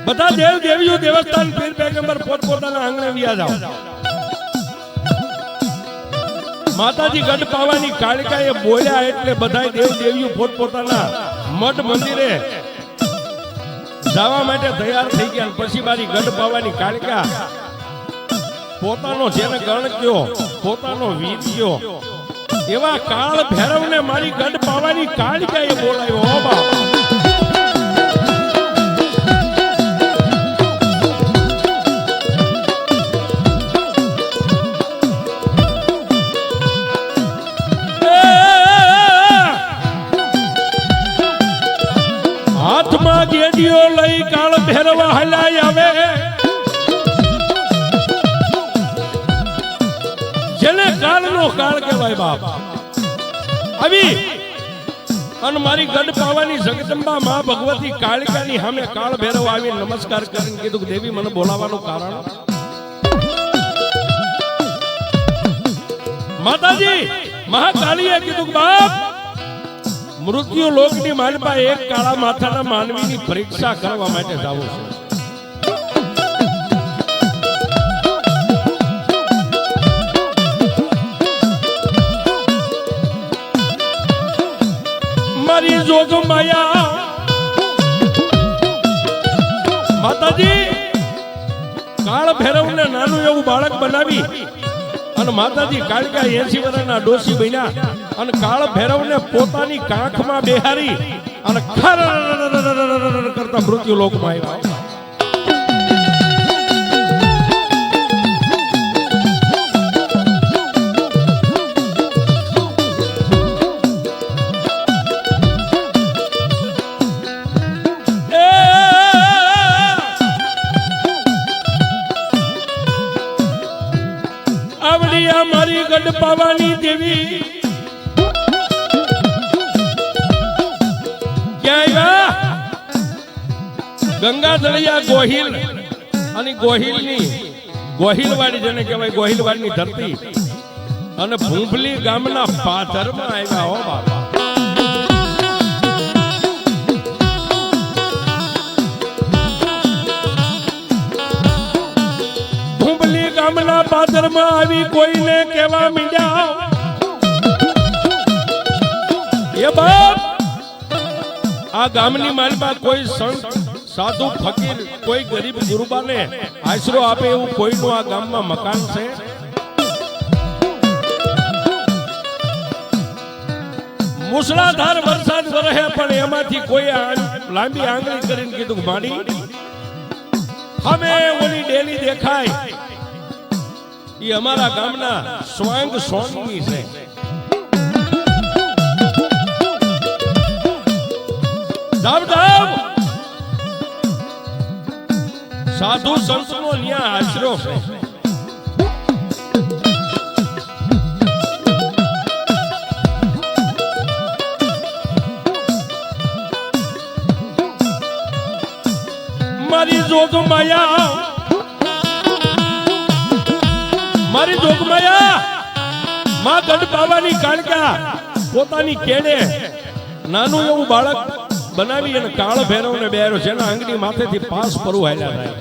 બધા દેવ દેવીઓ દેવસ્થાન પીર પેગંબર પોતપોતાના આંગણે વ્યા જાઓ. માતાજી ગઢ પાવાની કાળકાએ બોલ્યા એટલે બધા દેવ દેવીઓ પોતપોતાના મઠ મંદિરે જવા માટે તૈયાર થઈ ગયા. પછી મારી ગઢ પાવાની કાળકા પોતાનો જેને ગણ કયો, પોતાનો વીર કયો, એવા કાળ ભૈરવને મારી ગઢ પાવાની કાળકાએ બોલાવ્યો. હો બાપ, હાથમાં ગેડીઓ લઈ કાળ ભૈરવ હલાઈ આવે. જેને કાળનો કાળ કહેવાય બાપ. આવી અને મારી ગઢ પાવાની જગદંબા માં ભગવતી કાળિકાની સામે કાળ ભૈરવ આવી નમસ્કાર કરીને કીધું કે દેવી મને બોલાવાનું કારણ. માતાજી મહાકાળીએ કીધું કે બાપ, મૃત્યુ લોકની માલપા એક કાળા માથાના માનવીની પરીક્ષા કરવા માટે જાવું છે. મારી જોગ માયા માતાજી કાળ ભૈરવને નાનું એવું બાળક બનાવી અને માતાજી કાળકા 80 વર્ષના ડોશી બન્યા અને કાળ ભૈરવને પોતાની કાંખમાં બેહારી અને ખર કરતા મૃત્યુ લોકમાં આવ્યા. મારી ગઢ પાવાની દેવી ક્યાં ગંગા દળિયા ગોહિલ અને ગોહિલની ગોહિલવાડી જેને કહેવાય ગોહિલવાડીની ધરતી અને ભૂંભલી ગામના પાથરમાં આવ્યા. હો બાપા, ભૂંભલી ગામના પાથરમાં આવી કોઈને કેવા મીડ્યા, એ બાપ આ ગામની માલમાં કોઈ સંત સાધુ ફકીર કોઈ ગરીબ ગુરુબાને આશરો આપે એવું કોઈનું આ ગામમાં મકાન છે? મુસળાધાર વરસાદ વરહે પણ એમાંથી કોઈ લાંબી આંગળી કરીને કીધું માડી અમે ઓલી ડેલી દેખાય એ અમારા ગામના સ્વાંગ સોનની છે. સાધુ સંતનો ન્યા આશરો છે. મારી જોગમાયા મારી જોગમાયા માં ગઢ પાવાની કાળકા પોતાની કેડે નાનું એવું બાળક બનાવી અને કાળ ભૈરવને બેરો જેના આંગળી માથેથી પાસ પરુ હાલ્યા થાય.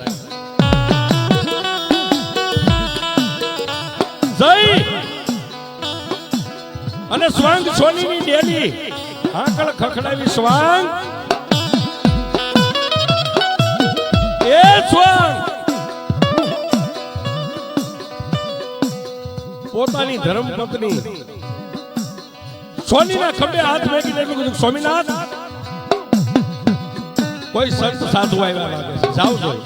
જય અને સ્વાંગ સોનીની ડેલી આકળ ખખડાવી સ્વાંગ એ સ્વાંગ પોતાની ધર્મપત્ની સોનીના ખંભે હાથ મેકીને એટલું કીધું સ્વામીનાથ કોઈ સંત સાધુ આવ્યા લાગે છે, જાવ જોઈએ.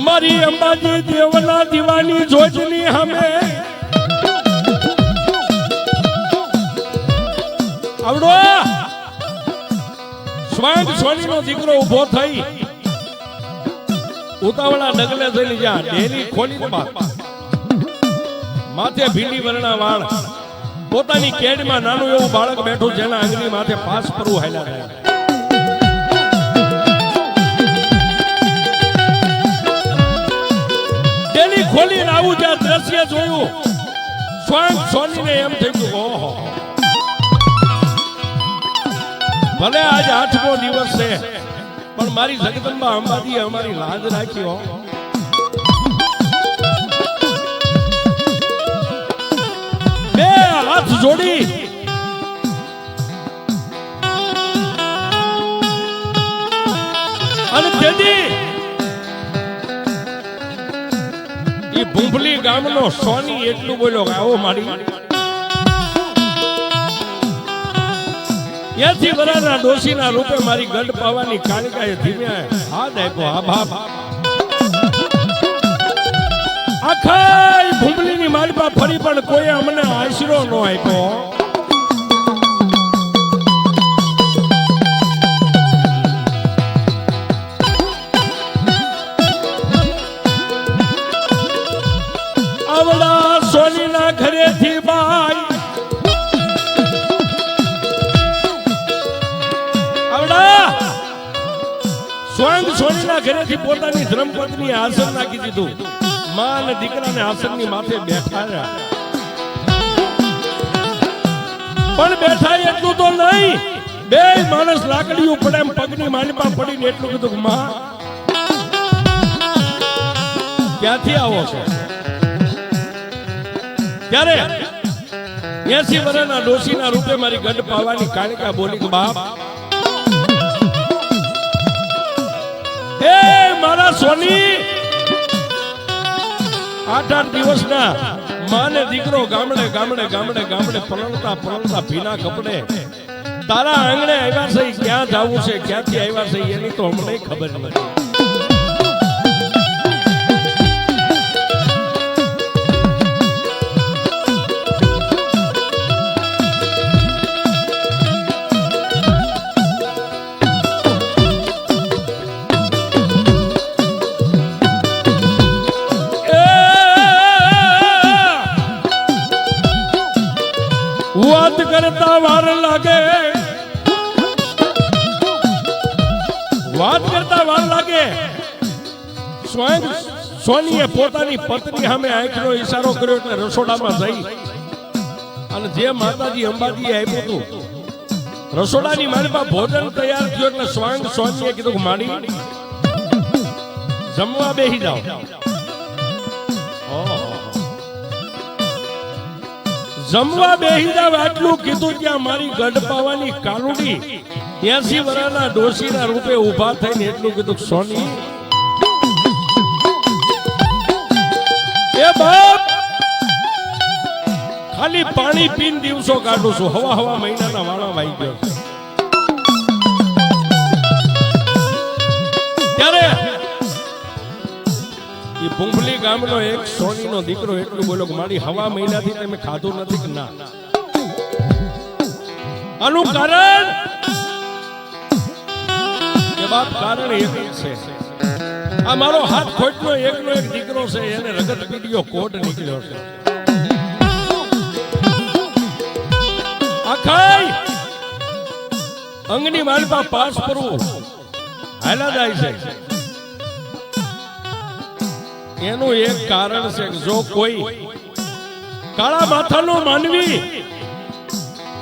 મારી અંબાજી દેવના દીવાની જોજની હમે આવડો સ્વાંગ સોનીનો દીકરો ઉભો થઈ ઉતાવળા ડગલે થઈને જા ડેલી ખોલીને માથે ભીંડી વર્ણા વાળ પોતાની કેડમાં નાનું એવું બાળક બેઠું જેના આંગળી માથે પાસ પરવું હાલ્યા થાય. ડેલી ખોલીને આવું જ્યાં દ્રશ્ય જોયું સ્વાંગ સોનીને એમ થઈ ગયું ઓહો ભલે આજ 8મો દિવસ છે પણ મારી જગદંબા અંબાજીએ અમારી લાજ રાખી હો. બે હાથ જોડી અને તેથી એ ભૂંભલી ગામનો સોની એટલું બોલ્યો કે આવો મારી 80 વર્ષના ડોશીના રૂપે મારી ગઢ પાવાની કાલિકાએ ધીમે હાથ આપ્યો. હા બાપ આખા ભૂંભલીની માલપા ફરી પણ કોઈ અમને આશરો ન આપ્યો. આવડા સોનીના ઘરેથી બાઈ સ્વયં સોનીના ઘરેથી પોતાની ધર્મપત્ની આસન નાખી દીધું. માં અને દીકરાને આસનની માથે બેઠાયા. પણ બેઠા એટલું તો નહીં, બે માણસ લાકડીઓ પડે એમ પગની માલિપા પડીને એટલું કીધું, માં ક્યાંથી આવો છો? ત્યારે 80 વર્ષના ડોશીના રૂપે મારી ગઢ પાવાની કાલિકા બોલી કે બાપ મારા સોની 8 દિવસના માને દીકરો ગામડે ગામડે ગામડે ગામડે પલળતા પલળતા ભીના કપડે તારા આંગણે આવ્યા છે. ક્યાં જવું છે, ક્યાંથી આવ્યા છે એની તો અમને ખબર નથી. વાત કરતા વાર લાગે, વાત કરતા વાર લાગે. સ્વયં સોનીએ પોતાની પત્ની સામે આંખનો ઈશારો કર્યો એટલે રસોડામાં જઈ અને જે માતાજી અંબાજીએ આપ્યું હતું રસોડાની માલિપા ભોજન તૈયાર થયું એટલે સ્વયં સોનીએ કીધું કે માડી જમવા બેસી જાઓ. જમવા બેહી જાવ આટલું કીધું ત્યાં મારી ગઢ પાવાની કાલુડી 80 વર્ષના ડોશીના રૂપે ઊભા થઈને એટલું કીધું, સોની એ બાપ ખાલી પાણી પીને દિવસો કાઢું છું, હવા હવા મહિનાના વાળા વાઈ ગયો. ત્યારે એ ભૂંભલી ગામનો એક સોનીનો દીકરો એટલું બોલ્યો કે મારી હવા મહિનાથી તમે ખાધું નથી કે ના? આનું કારણ કે બાપ કારણ એક છે, આ મારો હાથ ખોટનો એકનો એક દીકરો છે, એને રગત પીડીયો કોટ નીકળ્યો છે. આખાઈ અંગની માલપા પાસ પરવું હાલા જાય છે. એનું એક કારણ છે કે જો કોઈ કાળા માથાનો માનવી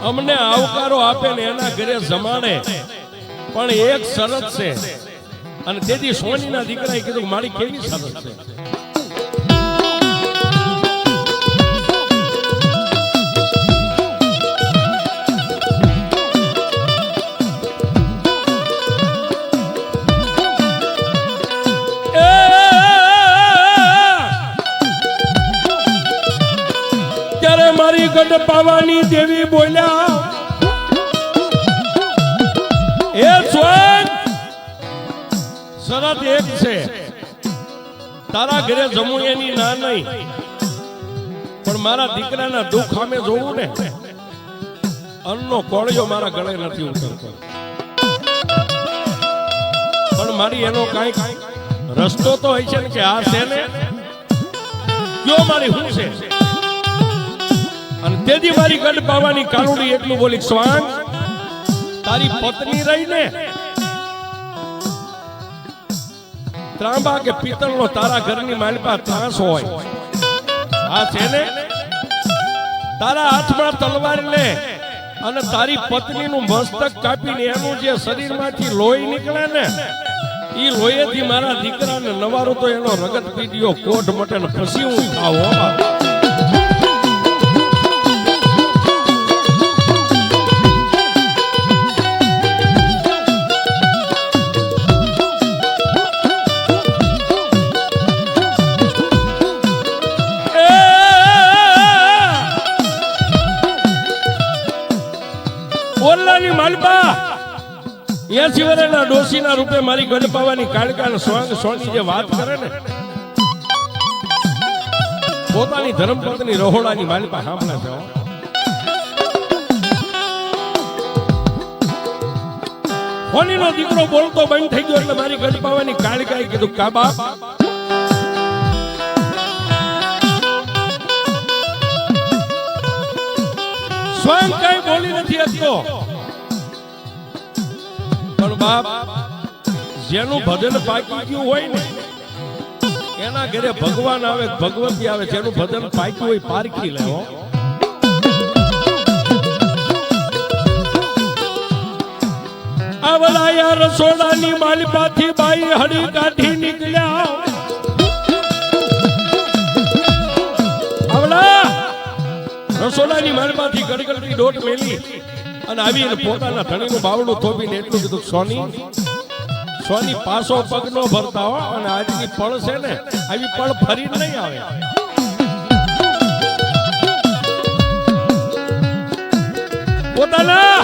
અમને આવકારો આપે ને એના ઘરે જમાડે, પણ એક શરત છે. અને તેથી સોનીના દીકરાએ કીધું મારી કેવી શરત છે? મારી ગઢ પાવાની દેવી બોલ્યા, એ સ્વયં શરત એક છે, તારા ઘરે જમું એની ના નહીં, પણ મારા દીકરાના દુઃખ સામે જોવું ને, અન્નનો કોળિયો મારા ગળે નથી ઉતરતો. પણ મારી એનો કાંઈક રસ્તો તો હોય છે ને કે આ છે ને કયો મારી હું છે. અને તેથી મારી ગઢ પાવાની કાલુડી એટલું બોલી, સ્વાંગ તારી પત્ની રહીને ત્રાંબા કે પિત્તળનો તારા ઘરની માલિપા ત્રાસ હોય, આ છે ને તારા હાથમાં તલવાર લે અને તારી પત્નીનું મસ્તક કાપીને એનું જે શરીરમાંથી લોહી નીકળે ને ઈ લોહીથી મારા દીકરાને નવારો તો એનો રગત પીડ્યો કોટ મટે ને પછી હું ખાવો ઓરલાની માલપા 80 વર્ષના ડોશીના રૂપે મારી ગઢપાવાની કાળકા સ્વાંગ સોની જે વાત કરે ને પોતાની ધર્મપત્ની રહોડાની માલપા સાંભળે છે હોનીનો દીકરો બોલતો બંધ થઈ ગયો એટલે મારી ગઢપાવાની કાળકાએ કીધું કા બાપ સ્વાંગ કઈ બોલી નથી શકતો પણ બાપ જેનું ભજન પાકી ગયું હોય ને એના ઘરે ભગવાન આવે ભગવતી આવે જેનું ભજન પાક્યું હોય પારખી લેવો આવલાયા રસોડાની માલપાથી બાઈ હળી કાઢી નીકળ્યા આવલા રસોડાની માલપાથી ગડગડતી દોટ મેલી અને આવીને પોતાના ધણીનું બાવડું થોપીને એટલું કીધું સોની પાસો પગ નો ભરતા હો અને આજની પળ છે ને આવી પળ ફરી નહીં આવે પોતાના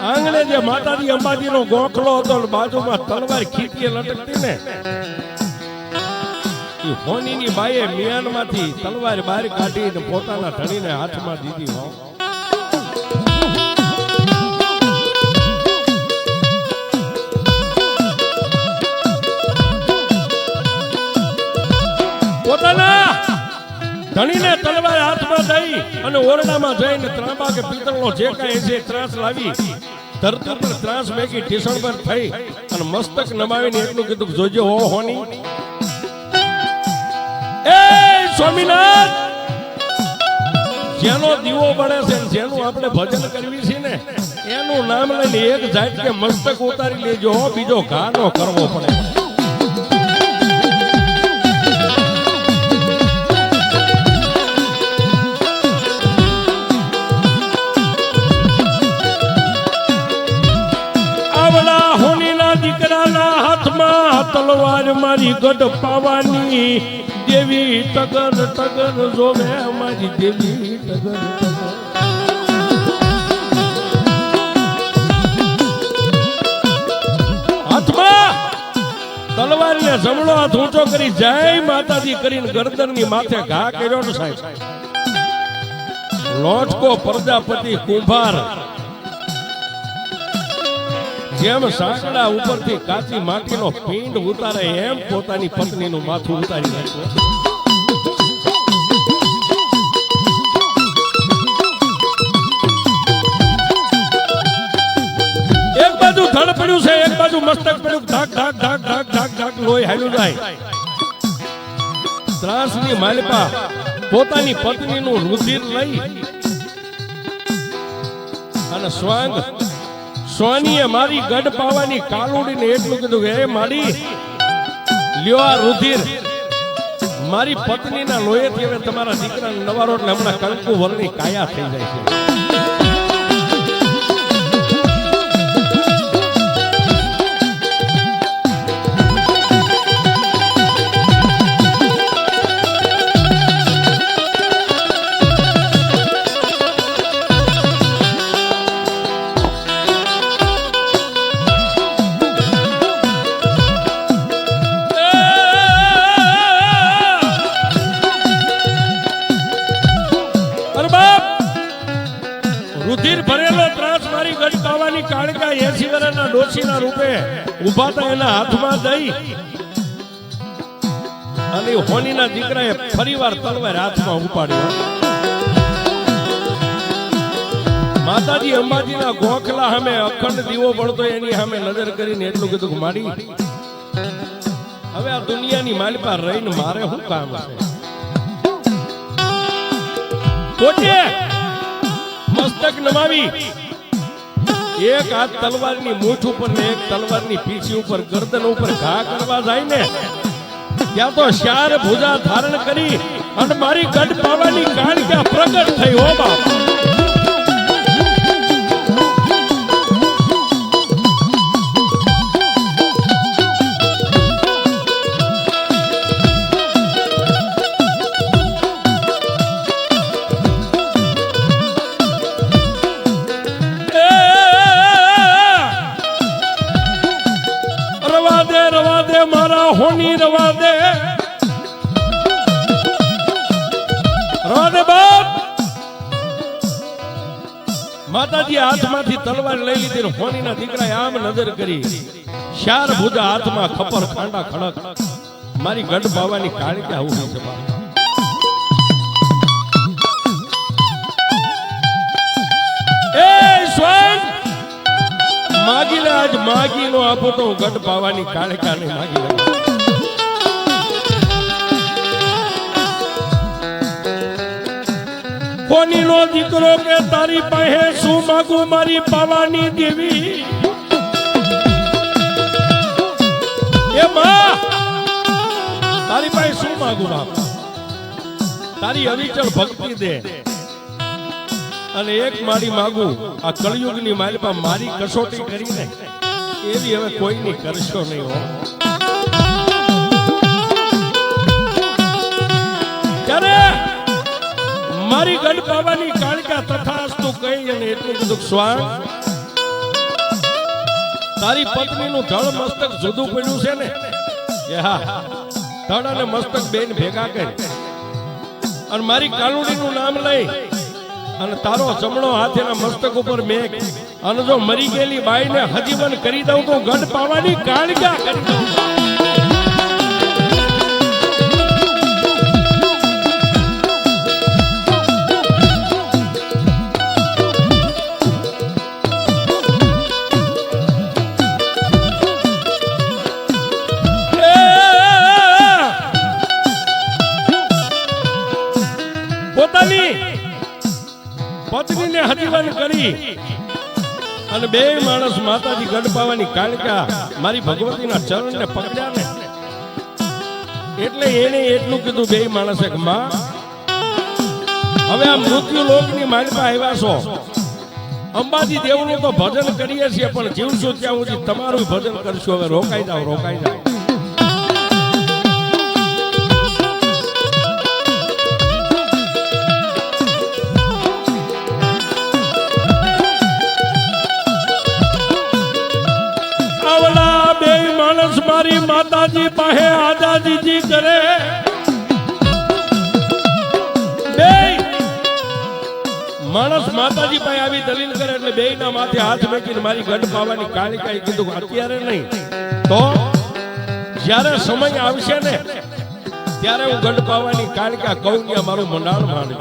આંગણે જે માતાજી અંબાજીનો ગોખલો હતો બાજુમાં તલવાર ખીચીએ લટકતી ને એ હોનીની બાઈએ મિયાનમાંથી તલવાર બહાર કાઢીને પોતાના ધણીને હાથમાં દીધી હો પોતાના ધણીને તલવાર હાથમાં દઈ અને ઓરડામાં જઈને ત્રાંબા કે પિત્તળનો જે કાંઈ છે ત્રાસ લાવી ધરતી પર ત્રાસ મેકી ઢીસણ પર થઈ અને મસ્તક નમાવીને એટલું કીધું જોજો હો હોની એ સ્વામિનાથ જેનો દીવો બળે છે જેનું આપણે ભજન કરવી છે ને એનું નામ લઈને એક જાત કે મસ્તક ઉતારી લેજો બીજો ઘા નો કરવો પડે તલવાર મારી ગઢ પાવાની દેવી ટગર ટગર જોવે મારી દેવી ટગર હાથમાં તલવાર ને જમણો હાથ ઊંચો કરી જય માતાજી કરીને ગરદનની માથે ઘા કર્યો ને સાહેબ લોટકો પ્રજાપતિ કુંભાર જેમ સાંકડા ઉપરથી કાચી માટીનો પિંડ ઉતારે એમ પોતાની પત્નીનું માથું ઉતારી નાખ્યું એક બાજુ ધડ પડ્યું છે એક બાજુ મસ્તક પડ્યું ધાક ધાક ધાક ધાક ધાક ધાક લોહી હાલ્યું જાય ત્રાસની માલપા પોતાની પત્નીનું રુધિર લઈ અને સ્વાંગ સોનીએ મારી ગઢ પાવાની કાલુડીને એટલું કીધું હે મારી લ્યો આ રુધિર મારી પત્નીના લોહીથી હવે તમારા દીકરાને નવારો એટલે હમણાં કંકુ વરની કાયા થઈ જાય છે રુધિર ભરેલો ત્રાસ મારી ગઢ પાવાની કાળકા 80 વર્ષના ડોશીના રૂપે ઉભા હતા એના હાથમાં દઈ અને હોનીના દીકરાએ ફરીવાર તલવાર હાથમાં ઉપાડ્યો માતાજી અંબાજીના ગોખલા સામે અખંડ દીવો બળતો એની સામે નજર કરીને એટલું કીધું મારી હવે આ દુનિયાની માલપા રહીને મારે શું કામ છે મસ્તક નમાવી એક હાથ તલવારની મૂઠ ઉપર ને એક તલવારની પીછી ઉપર ગરદન ઉપર ઘા કરવા જાય ને ત્યાં તો શાર ભુજા ધારણ કરી અને મારી ગઢ પાવાની કાળિકા પ્રગટ થઈ હો બાપ. રવા દે મારા હોની રવા દે બાપ. માતાજી હાથમાંથી તલવાર લઈ લીધી હોનીના દીકરાએ આમ નજર કરી શાર ભુજા હાથમાં ખપર ખાંડા ખડક મારી ગઢ બાવાની કાળિકા આવું છે બાપ. એ સ્વાન માગી લે આજ માગી નો આપો તો ગઢ બાવાની કાળિકા ને માગી લે. કોની નો દીકરો કે તારી પાસે શું માગું મારી પાવાની દેવી. એ માં તારી પાસે શું માગું બાપ. તારી અવિચળ ભક્તિ દે અને એક મારી માગું આ કળિયુગની માલિપા મારી કસોટી કરીને એવી હવે કોઈની કરશો નહીં હો. ત્યારે મારી ગઢ બાવાની કાળિકા તથાસ્તુ કહી અને એટલું કીધું સ્વામ તારી પત્નીનું ધડ મસ્તક જુદું પડ્યું છે ને કે હા ધડ અને મસ્તક બેન ભેગા કરી અને મારી કાલુડીનું નામ લઈ અને તારો જમણો હાથ એના મસ્તક ઉપર મેઘ અને જો મરી ગયેલી બાઈને હજીવન કરી દઉં તો ગઢ પાવાની કાળિકા કરી દઉં. પોતાની પત્નીને હજીવન કરી અને બે માણસ માતાજી ગઢ પાવાની કાળિકા મારી ભગવતીના ચરણને પકડ્યા ને એટલે એને એટલું કીધું બે માણસે કે માં હવે આ મૃત્યુ લોકની માલિકા આવ્યા છો અંબાજી દેવનું તો ભજન કરીએ છીએ પણ જીવશું ત્યાં સુધી તમારું ભજન કરશું. હવે રોકાઈ જાઓ રોકાઈ જાઓ. મારી માતાજી પાસે આજાદીજી કરે બે માણસ માતાજી પાસે આવી દલીલ કરે એટલે બે ના માથે હાથ મૂકીને મારી ગઢ પાવાની કાળિકાએ કીધું અત્યારે નહીં તો જ્યારે સમય આવશે ને ત્યારે હું ગઢ પાવાની કાળિકા કહું કે મારું મંડાણ માંડજો.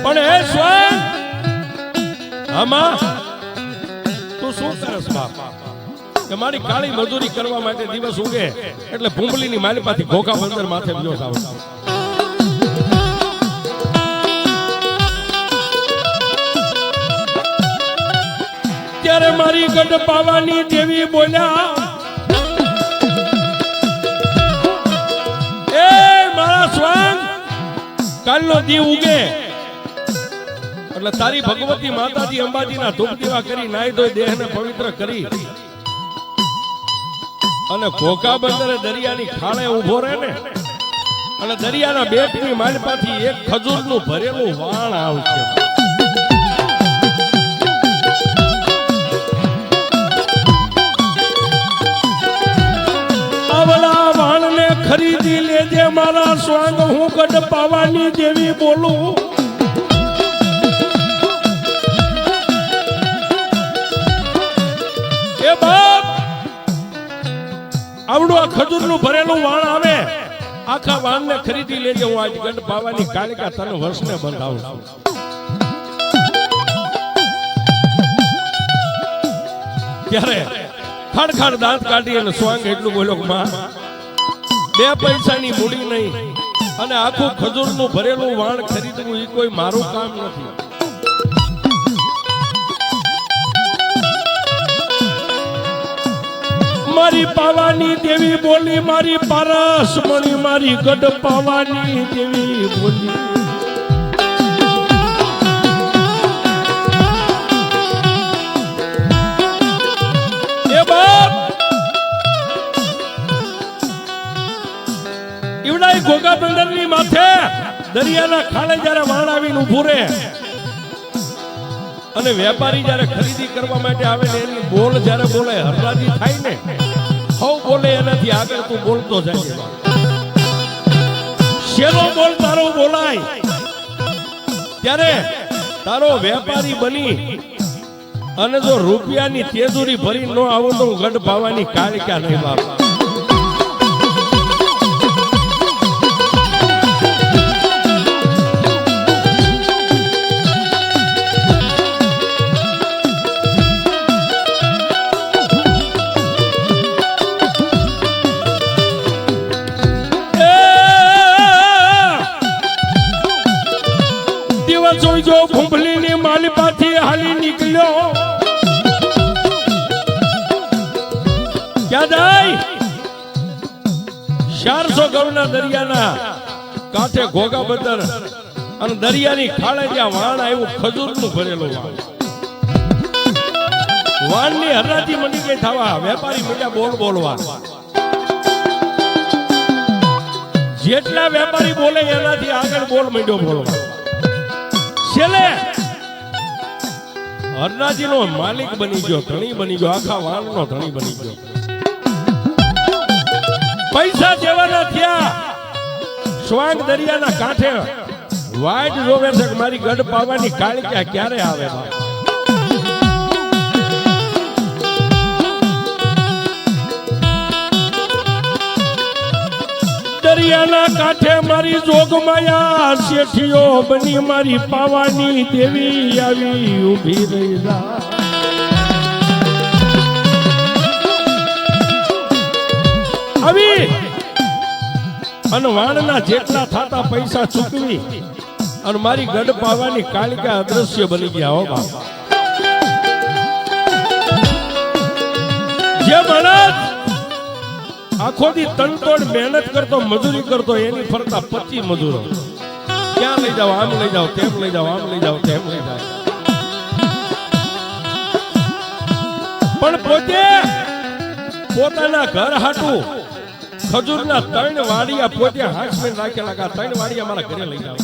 પણ હે સ્વામ આમાં શું સરસ બાપ કે મારી કાળી મજૂરી કરવા માટે દિવસ ઉગે એટલે ભૂંબલીની માલિપાથી ઘોઘા બંદર માથે બીજો થાવ. ત્યારે મારી ગઢ પાવાની દેવી બોલ્યા એ મારા સ્વાંગ કાલનો દી ઉગે એટલે તારી ભગવતી માતાજી અંબાજીના ધૂપ દીવા કરી નાઈ ધોઈ દેહને પવિત્ર કરી અને ઘોઘા બંદરે દરિયાની ખાણે ઉભો રહે ને અને દરિયાના બેટની માલિપાથી એક ખજૂરનું ભરેલું વાણ આવશે. આવડા વાણને ખરીદી લેજે મારા સ્વાંગ હું ગઢ પાવાની દેવી બોલું. આવડું આ ખજૂરનું ભરેલું વાણ આવે આખા વાણને ખરીદી લેજે હું આજ ગઢ પાવાની કાળિકા તને વર્ષને બંધાવું છું. ત્યારે ખડખડ દાંત કાઢી અને સ્વાંગ એટલું બોલ્યો કે માં 2 પૈસાની મૂડી નહીં અને આખું ખજૂરનું ભરેલું વાણ ખરીદવું એ કોઈ મારું કામ નથી. મારી પાવાની દેવી બોલી, મારી પારસ મણી, મારી ગઢ પાવાની દેવી બોલી. એ બાપ ઈવડાઈ ઘોઘા બંદરની માથે દરિયાના ખાલે જ્યારે વાણ આવીને ઊભું રહે અને વેપારી જ્યારે ખરીદી કરવા માટે આવે ને એની બોલ જ્યારે બોલે હરરાજી થાય ને, હવ બોલે એનાથી આગળ તું બોલતો જાય. શેનો બોલ તારો બોલાય ત્યારે તારો વેપારી બની અને જો રૂપિયાની તેજુરી ભરી ન આવો તો ગઢ ભાવાની કાળિકા નહીં બાપ. જો ભૂંભલીની માલિપાથી હાલી નીકળ્યો ક્યાં જાય? 400 ગૌના દરિયાના કાંઠે ઘોઘા બંદર અને દરિયાની ખાળે જ્યાં વાણ આવ્યું ખજૂરનું ભરેલું વાણ. વાણની હરાજી મંડી ગઈ થવા વેપારી મીડિયા બોલ બોલવા. જેટલા વેપારી બોલે એનાથી આગળ બોલ માંડ્યો બોલવા. છેલ્લે હરનાજી નો માલિક બની ગયો, ધણી બની ગયો, આખા વાણ નો ધણી બની ગયો. પૈસા દેવાના થયા. સ્વાંગ દરિયાના કાંઠે વાટ જોવે છે કે મારી ગઢ પાવાની કાળિકા ક્યારે આવે. દરિયાના કાંઠે મારી જોગમાયા શેઠીઓ બની, મારી પાવાની દેવી આવી ઊભી રહી. આવી અને વાણના જેટલા થાતા પૈસા ચૂકવી અને મારી ગઢ પાવાની કાળિકા અદ્રશ્ય બની ગયા. હો બાપ, જે માણસ આખો દી તનતોડ મહેનત કરતો, મજૂરી કરતો, એની ફરતા 25 મજૂરો. ક્યાં લઈ જાવ? આમ લઈ જાવ, તેમ લઈ જાવ, આમ લઈ જાવ, તેમ લઈ જાવ. પણ પોતે પોતાના ઘર હાટું ખજૂરના 3 વાડિયા પોતે હાથમાં રાખેલા. 3 વાડિયા મારા ઘરે લઈ જાવ.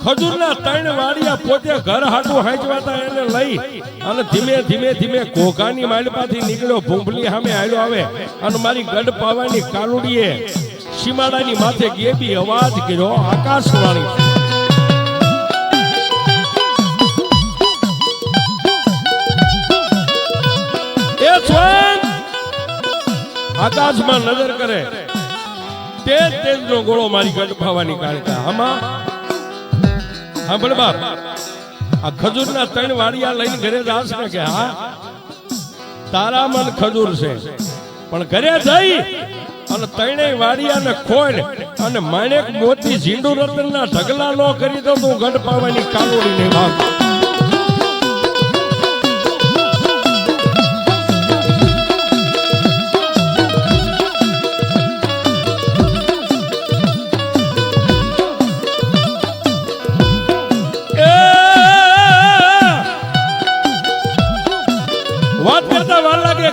ખજૂરના 3 વાડિયા પોતે ઘર હાટું હાંચવાતા એને લઈ અને ધીમે ધીમે ધીમે ઘોઘાની માલપાથી નીકળ્યો. ભૂંભલી સામે આડ્યો આવે અને મારી ગઢ પાવાની કાલુડીએ સીમાડાની માથે ગેબી અવાજ કર્યો, આકાશવાણી. એ સ્વાંગ આકાશમાં નજર કરે, તેજ તેજનો ગોળો મારી ગઢ પાવાની કાળિકા. આમાં સાંભળ બાપ, આ ખજૂરના 3 વાડિયા લઈને ઘરે જાસ ને કે હા તારા મન ખજૂર છે, પણ ઘરે જઈ અને 3 વાડિયાને ખોલ અને માણેક મોતી ઝીંડુ રતનના ઢગલા નો કરી દો તો ગઢ પાવાની કાલોડી ને બાપ.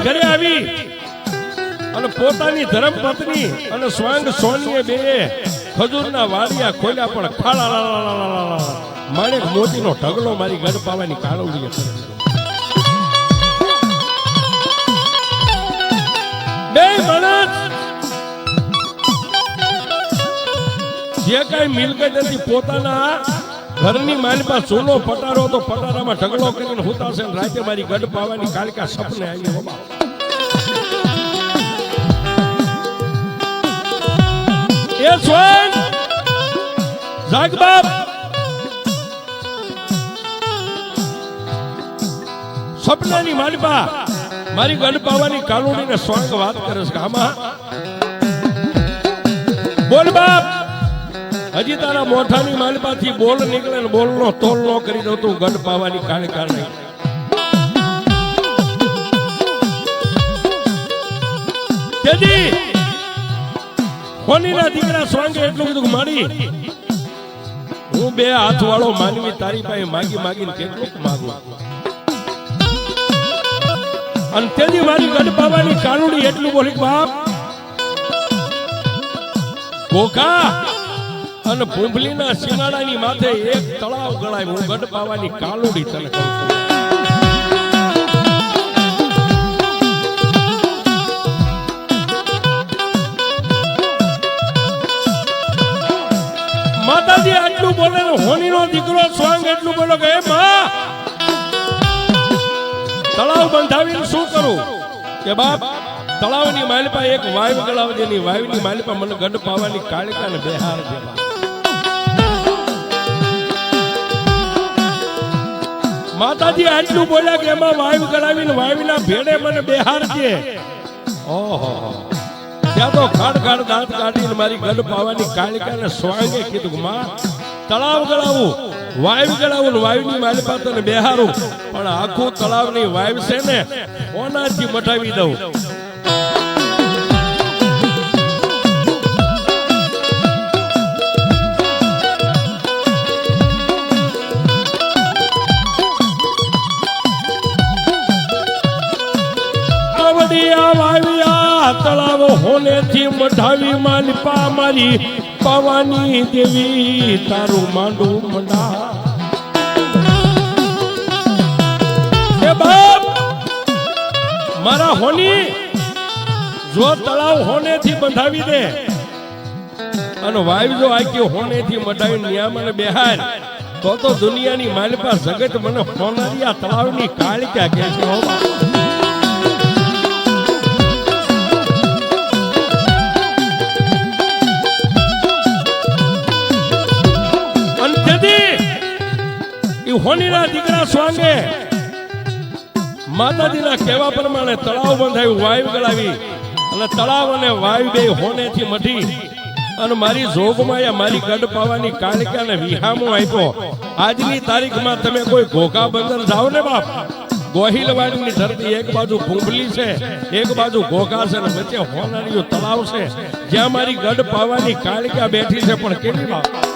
ઘરે આવી અને પોતાની ધર્મપત્ની અને સ્વાંગ સોનીએ બે ખજૂરના વાડિયા ખોલ્યા, પણ ખાલા માણેક મોતીનો ઢગલો મારી ગઢ પાવાની કાળોડીએ કરે. બે માણસ જે કઈ મિલકત હતી પોતાના ઘરની માલમાં ચૂલો પટારો તો પટારામાં ઢગલો કરીને હુતાશે. રાતે મારી ગઢ પાવાની કાળિકા સપને આવી. એ સ્વયં જાગ બાપ સપનાની માલિપા મારી ગઢ પાવાની કાલુડીને સ્વાંગ વાત કરે છે આમાં બોલ બાપ હજી તારા મોઠાની માલિપાથી બોલ નીકળે ને બોલનો તોલ નો કરી દઉં તું ગઢ પાવાની કાળકા નહીં તેથી કોનીના દીકરા સ્વાંગે એટલું કીધું મારી હું બે હાથ વાળો માનવી તારી પાસે માગી માગીને કેટલું માગું અને તેથી મારી ગઢ પાવાની કાનુડી એટલું બોલી બાપ ગોખા અને ભૂંભલીના સીમાડાની માથે એક તળાવ ગળાય હું ગઢ પાવાની કાનુડી તને કહું છું માતાજી આટલું બોલે ને હોનીનો દીકરો સ્વાંગ એટલું બોલો કે માં તળાવ બંધાવીને શું કરું કે બાપ તળાવની માલિપા એક વાયુ ગળાવજે ની વાયુની માલિપા મને ગઢ પાવાની કાળિકા ને બેહાર દે માતાજી આટલું બોલ્યા કે એમાં વાયુ ગળાવીને વાયુના ભેડે મને બેહાર દે ઓહો ત્યાં તો ખાડ ખાડ દાંત કાઢીને મારી ગઢ પાવાની કાળિકાને સ્વાંગે કીધું માં તળાવ ગળાવું વાયુ ગળાવું વાયુની માલિપા તને બેહારું પણ આખું તળાવની વાયુ છે ને ઓનાથી મટાવી દઉં તળાવ હોનેથી મઢાવી માલિપા મારી પાવાની દેવી તારું માંડું મંડા એ બાપ મારા હોની જો તળાવ હોનેથી બંધાવી દે અને વાયુ જો આક્યો હોનેથી મઢાવી નિયામને બેહાર તો દુનિયાની માલિપા જગત મને હોનારિયા તળાવની કાળિકા કહે છે હોનીના દીકરા સ્વાંગે માતાજીના કહેવા પ્રમાણે તળાવ બંધાયું વાયુ ગળાવી અને તળાવ અને વાયુ બે હોનેથી મઢી અને મારી જોગમાં મારી ગઢ પાવાની કાળિકાને વિહામો આપ્યો આજની તારીખમાં તમે કોઈ ઘોઘા બંદર જાઓ ને બાપ ગોહિલવાડની ધરતી એક બાજુ ભૂંભલી છે એક બાજુ ઘોઘા છે અને વચ્ચે હોનારીયું તળાવ છે જ્યાં મારી ગઢ પાવાની કાળિકા બેઠી છે પણ કેવી બાપ